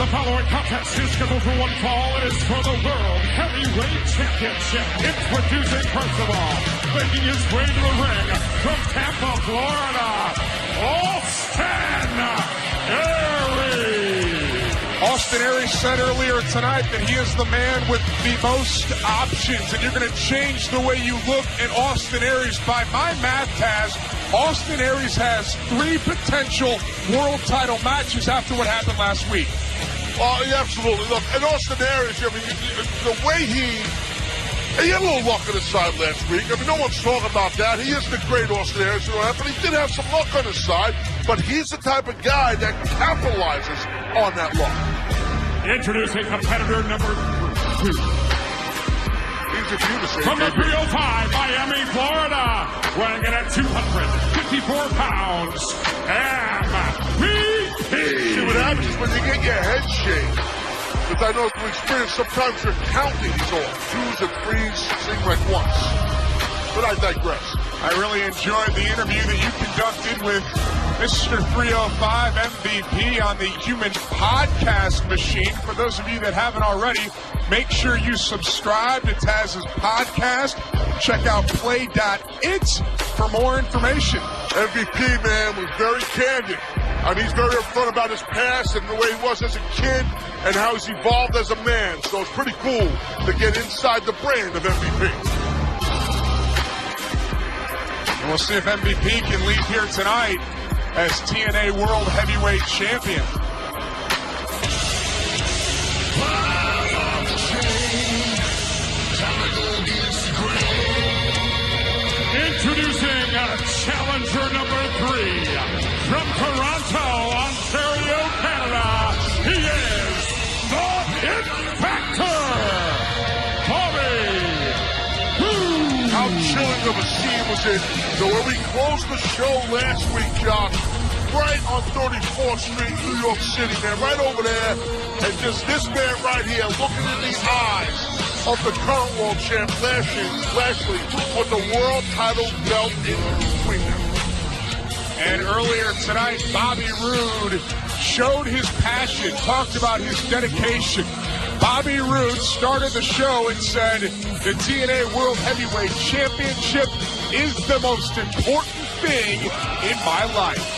following contest is scheduled for one fall. It is for the World Heavyweight Championship. Introducing, first of all, making his way to the ring from Tampa, Florida, Austin Aries. Austin Aries said earlier tonight that he is the man with the most options, and you're going to change the way you look at Austin Aries. By my math, Taz, Austin Aries has 3 potential world title matches after what happened last week. Oh, yeah, absolutely. Look, and Austin Aries, I mean, the way he had a little luck on his side last week. I mean, no one's talking about that. He isn't a great Austin Aries, but he did have some luck on his side. But he's the type of guy that capitalizes on that luck. Introducing competitor number 2. From the 305, Miami, Florida, weighing in at 254 pounds, MVP. See what happens when you get your head shaved? Because I know from experience, sometimes you're counting these off. 2s and 3s seem like once. But I digress. I really enjoyed the interview that you conducted with Mr. 305 MVP on the Human Podcast Machine. For those of you that haven't already, make sure you subscribe to Taz's podcast. Check out play.it for more information. MVP, man, was very candid. I mean, he's very upfront about his past and the way he was as a kid and how he's evolved as a man. So it's pretty cool to get inside the brand of MVP. And we'll see if MVP can leave here tonight as TNA World Heavyweight Champion. Introducing challenger number 3 from Toronto, Ontario, Canada. He is the Impactor, Bobby Roode. How chilling of a scene was it? So when we closed the show last week, Josh, right on 34th Street, New York City, man, right over there, and just this man right here looking in the eyes of the current world champ, Lashley, with the world title belt in between them. And earlier tonight, Bobby Roode showed his passion, talked about his dedication. Bobby Roode started the show and said, the TNA World Heavyweight Championship is the most important thing in my life.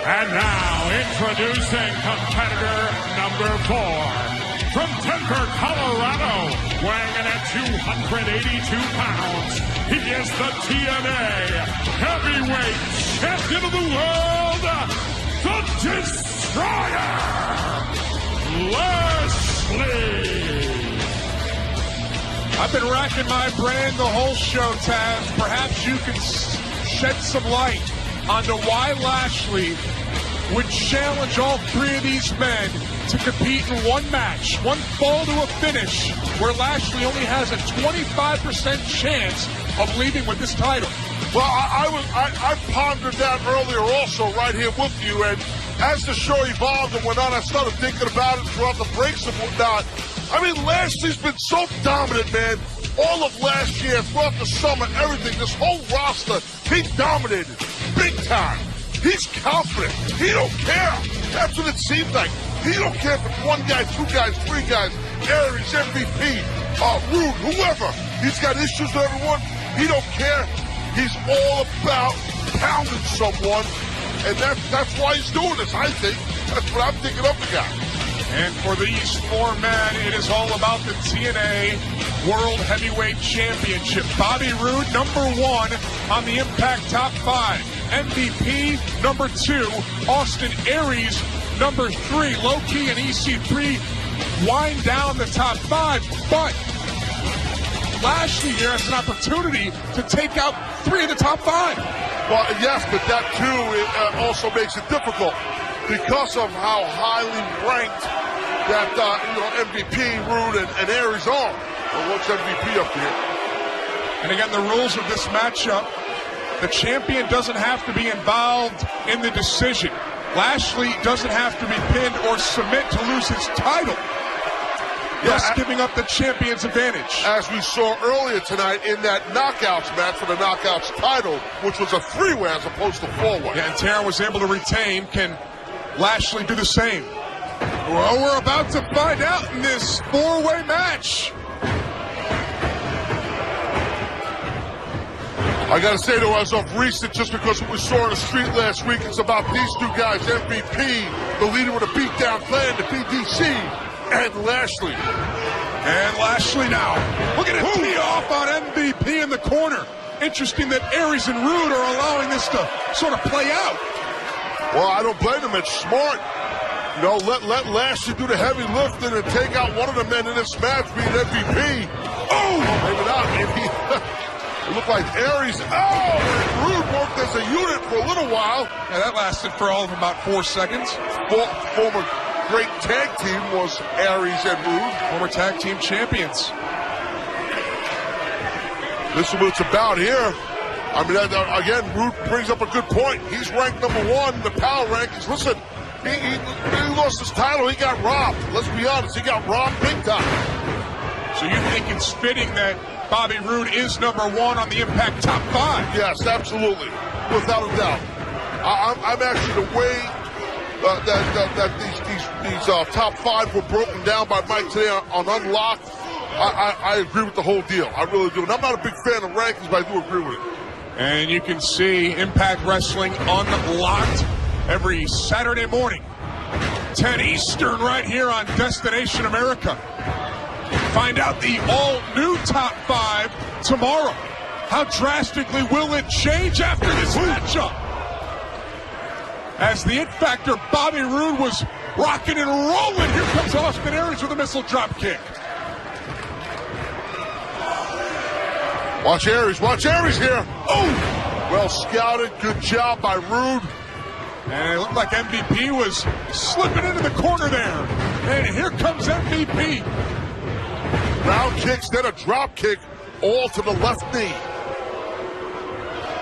And now, introducing competitor number 4. From Denver, Colorado, weighing in at 282 pounds, he is the TNA Heavyweight Champion of the World, the Destroyer, Lashley. I've been racking my brain the whole show, Taz. Perhaps you can shed some light onto why Lashley would challenge all 3 of these men to compete in one match, one fall to a finish, where Lashley only has a 25% chance of leaving with this title. Well, I pondered that earlier also right here with you, and as the show evolved and went on, I started thinking about it throughout the breaks and whatnot. I mean, Lashley's been so dominant, man. All of last year, throughout the summer, everything, this whole roster, he dominated big time. He's confident. He don't care. That's what it seems like. He don't care if it's 1 guy, 2 guys, 3 guys, Aries, MVP, Roode, whoever. He's got issues with everyone. He don't care. He's all about pounding someone, and that's why he's doing this, I think. That's what I'm thinking of the guy. And for these 4 men, it is all about the TNA World Heavyweight Championship. Bobby Roode, number 1 on the Impact Top 5. MVP, number 2. Austin Aries, number 3. Low-Key and EC3 wind down the top 5. But Lashley here has an opportunity to take out 3 of the top 5. Well, yes, but that, too, also makes it difficult because of how highly ranked that MVP, Roode, and Aries are. Well, what's MVP up here? And again, the rules of this matchup, the champion doesn't have to be involved in the decision. Lashley doesn't have to be pinned or submit to lose his title. thus giving up the champion's advantage. As we saw earlier tonight in that knockouts match for the knockouts title, which was a 3-way as opposed to 4-way. Yeah, and Taron was able to retain. Can Lashley do the same? Well, we're about to find out in this 4-way match. I gotta say though, as of recent, just because what we saw on the street last week, it's about these two guys, MVP, the leader of the beatdown clan, the BDC, and Lashley. And Lashley now. Look at it tee off on MVP in the corner. Interesting that Aries and Roode are allowing this to sort of play out. Well, I don't blame them. It's smart. You know, let Lashley do the heavy lifting and take out one of the men in this match, being MVP. Oh! Maybe not. Maybe. It looked like Aries. Oh! And Roode worked as a unit for a little while. Yeah, that lasted for all of about 4 seconds. Former great tag team was Aries and Roode. Former tag team champions. This is what it's about here. I mean, again, Roode brings up a good point. He's ranked #1 in the power rankings. Listen, he lost his title. He got robbed. Let's be honest. He got robbed big time. So you think it's fitting that Bobby Roode is #1 on the Impact Top 5? Yes, absolutely. Without a doubt. I'm actually the way that these top 5 were broken down by Mike today on Unlocked. I agree with the whole deal. I really do. And I'm not a big fan of rankings, but I do agree with it. And you can see Impact Wrestling Unlocked every Saturday morning, 10 Eastern, right here on Destination America. Find out the all-new Top 5 tomorrow. How drastically will it change after this matchup? As the It Factor, Bobby Roode, was rocking and rolling. Here comes Austin Aries with a missile drop kick. Watch Aries here. Oh! Well scouted, good job by Roode. And it looked like MVP was slipping into the corner there. And here comes MVP. Round kicks, then a drop kick, all to the left knee.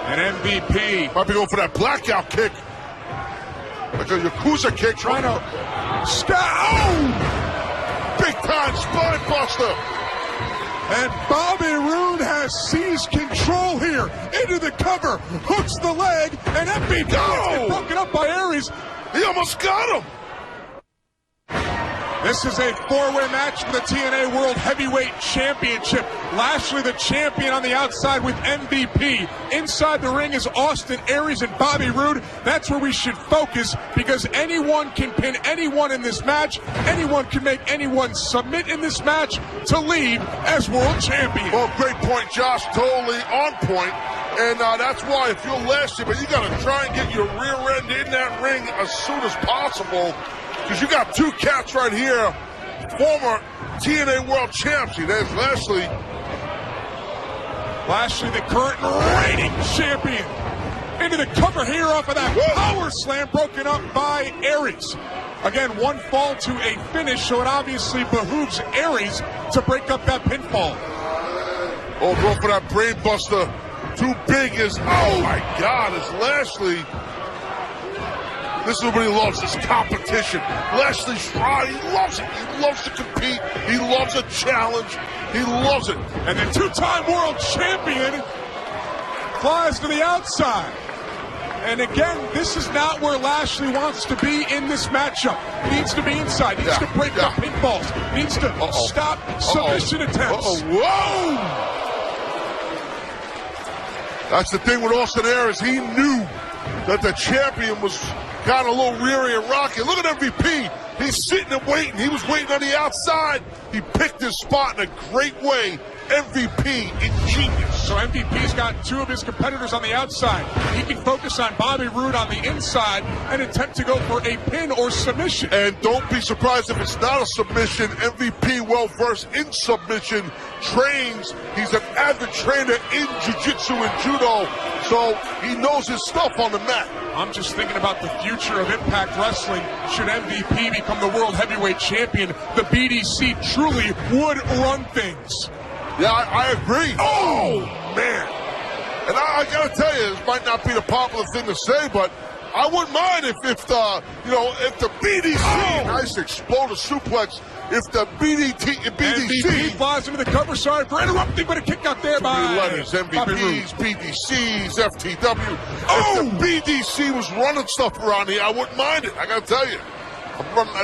And MVP might be going for that blackout kick. Like a Yakuza kick. Trying to Oh! Big time spine buster. And Bobby Roode has seized control here. Into the cover, hooks the leg, and MVP gets broken up by Aries. He almost got him. This is a 4-way match for the TNA World Heavyweight Championship. Lashley, the champion, on the outside with MVP. Inside the ring is Austin Aries and Bobby Roode. That's where we should focus, because anyone can pin anyone in this match. Anyone can make anyone submit in this match to leave as world champion. Well, great point, Josh. Totally on point. And that's why, if you're Lashley, but you got to try and get your rear end in that ring as soon as possible. Because you got two cats right here, former TNA World Champs. There's Lashley. Lashley, the current reigning champion. Into the cover here off of that power slam, broken up by Aries. Again, one fall to a finish, so it obviously behooves Aries to break up that pinfall. Oh, go for that brain buster. Too big is, oh my God, it's Lashley. This is what he loves, this competition. Lashley's trying, he loves it. He loves to compete. He loves a challenge. He loves it. And the two-time world champion flies to the outside. And again, this is not where Lashley wants to be in this matchup. He needs to be inside. He needs to break up pinfalls. He needs to stop submission attempts. Whoa! That's the thing with Austin Aries. He knew that the champion was got a little reary and rocky. Look at MVP. He's sitting and waiting. He was waiting on the outside. He picked his spot in a great way. MVP, ingenious. So MVP's got two of his competitors on the outside. He can focus on Bobby Roode on the inside and attempt to go for a pin or submission. And don't be surprised if it's not a submission. MVP, well-versed in submission, trains. He's an avid trainer in jiu-jitsu and judo, so he knows his stuff on the mat. I'm just thinking about the future of Impact Wrestling. Should MVP become the World Heavyweight Champion, the BDC truly would run things. Yeah, I agree. Oh, man. And I got to tell you, this might not be the popular thing to say, but I wouldn't mind if the BDC, nice explosive suplex, if the BDC MVP flies into the cover. Sorry for interrupting, but a kick out there by letters, MVPs, BDCs, FTW. Oh! If the BDC was running stuff around here, I wouldn't mind it. I gotta tell you.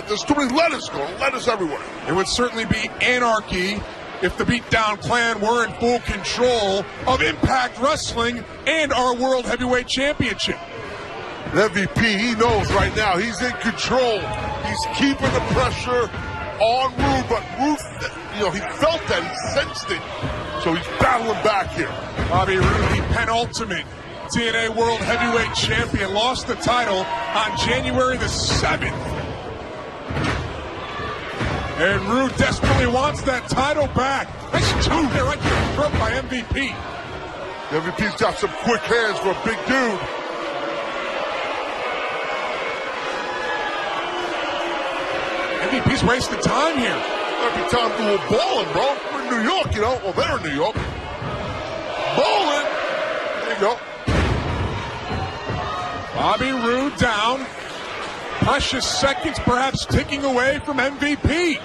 There's too many letters going, letters everywhere. It would certainly be anarchy if the Beatdown Clan were in full control of Impact Wrestling and our World Heavyweight Championship. The MVP, he knows right now, he's in control. He's keeping the pressure on Roode, but Roode, he felt that, he sensed it. So he's battling back here. Bobby Roode, the penultimate TNA World Heavyweight Champion, lost the title on January the 7th. And Roode desperately wants that title back. Nice toe there right to the throat by MVP. The MVP's got some quick hands for a big dude. MVP's wasting time here. Might be time to go bowling, bro. We're in New York, Well, they're in New York. Bowling. There you go. Bobby Roode down. Precious seconds perhaps ticking away from MVP.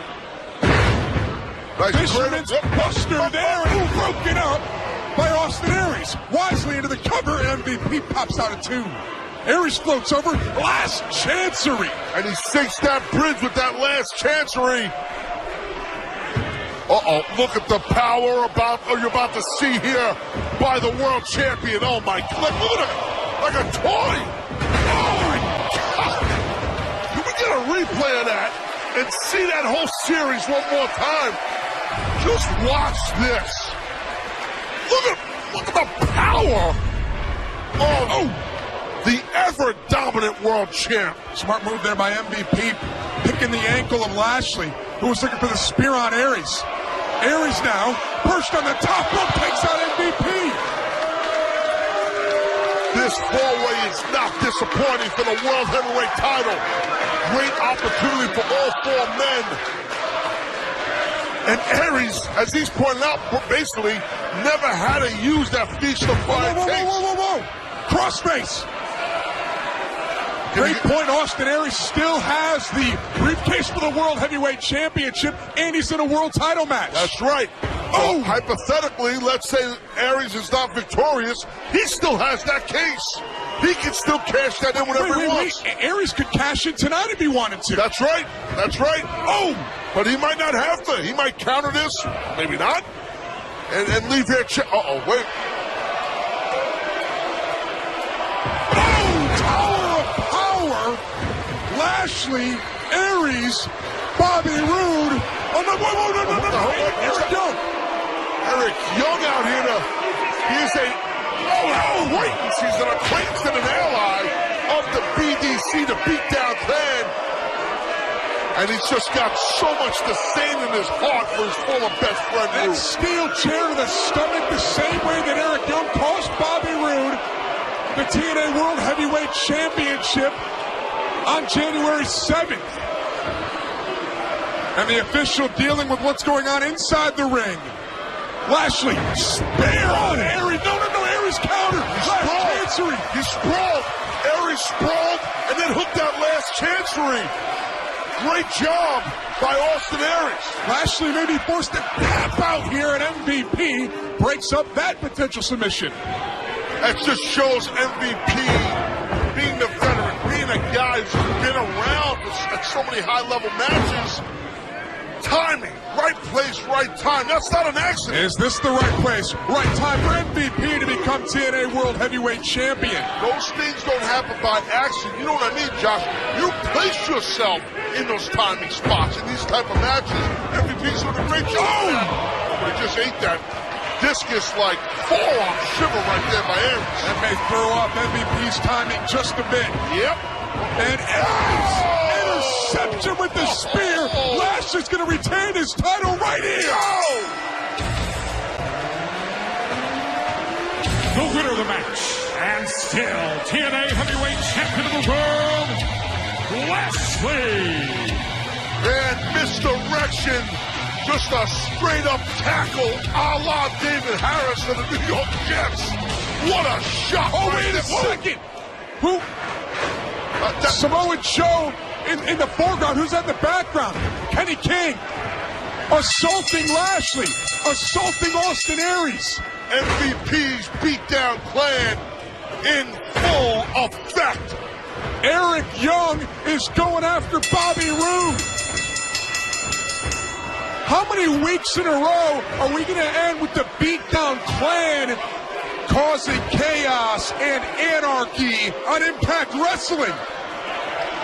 Nice Fisherman's Buster there, and broken up by Austin Aries. Wisely into the cover, and MVP pops out at 2. Aries floats over, last chancery. And he sinks that bridge with that last chancery. Uh-oh, look at the power you're about to see here by the world champion. Oh my God, look at it, like a toy. Oh my God. Can we get a replay of that and see that whole series one more time? Just watch this. Look at the power of the ever-dominant world champ. Smart move there by MVP, picking the ankle of Lashley, who was looking for the spear on Aries. Aries now, perched on the top rope, takes out MVP. This four-way is not disappointing for the World Heavyweight title. Great opportunity for all 4 men. And Aries, as he's pointed out, basically never had to use that feature of fire takes. Whoa. Crossface. Great point. Austin Aries still has the briefcase for the World Heavyweight Championship, and he's in a world title match. That's right. Oh, hypothetically, let's say Aries is not victorious. He still has that case. He can still cash that in whenever he wants. Aries could cash in tonight if he wanted to. That's right. Oh, but he might not have to. He might counter this, maybe not, and leave here. Uh-oh, wait. Lashley, Aries, Bobby Roode. Oh, no, whoa. Eric Young. Eric Young out here he's an acquaintance and an ally of the BDC, the Beatdown Clan. And he's just got so much disdain in his heart for his former best friend, Roode. That steel chair to the stomach, the same way that Eric Young cost Bobby Roode the TNA World Heavyweight Championship on January 7th. And the official dealing with what's going on inside the ring. Lashley, spear on Aries. No, Aries counter. He sprawled. Aries sprawled and then hooked that last chancery. Great job by Austin Aries. Lashley may be forced to tap out here, and MVP breaks up that potential submission. That just shows MVP being the veteran, being a guy who's been around at so many high-level matches. Timing, right place, right time. That's not an accident. Is this the right place, right time for MVP to become TNA World Heavyweight Champion? Those things don't happen by accident. You know what I mean, Josh? You place yourself in those timing spots in these type of matches. MVP's doing a great job. But he just ate that discus-like forearm shiver right there by Aries. That may throw off MVP's timing just a bit. Yep. And Aries interception with the spear. Lashley's going to retain his title right here. The winner of the match, and still TNA Heavyweight Champion of the World, Lashley. And misdirection. Just a straight-up tackle a la David Harris of the New York Jets. What a shot. Oh, wait a second. Who? Samoa Joe in the foreground. Who's in the background? Kenny King assaulting Lashley, assaulting Austin Aries. MVP's beatdown plan in full effect. Eric Young is going after Bobby Roode. How many weeks in a row are we going to end with the beatdown clan causing chaos and anarchy on Impact Wrestling?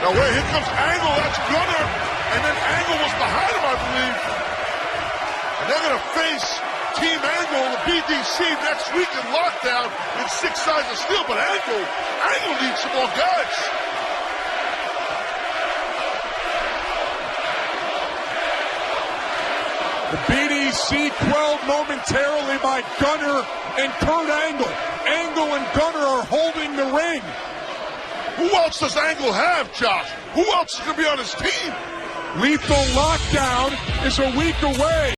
Now wait, here comes Angle, that's Gunner, and then Angle was behind him, I believe. And they're going to face Team Angle, the BDC, next week in Lockdown in 6 Sides of Steel. But Angle needs some more guys. The BDC quelled momentarily by Gunner and Kurt Angle. Angle and Gunner are holding the ring. Who else does Angle have, Josh? Who else is going to be on his team? Lethal Lockdown is a week away.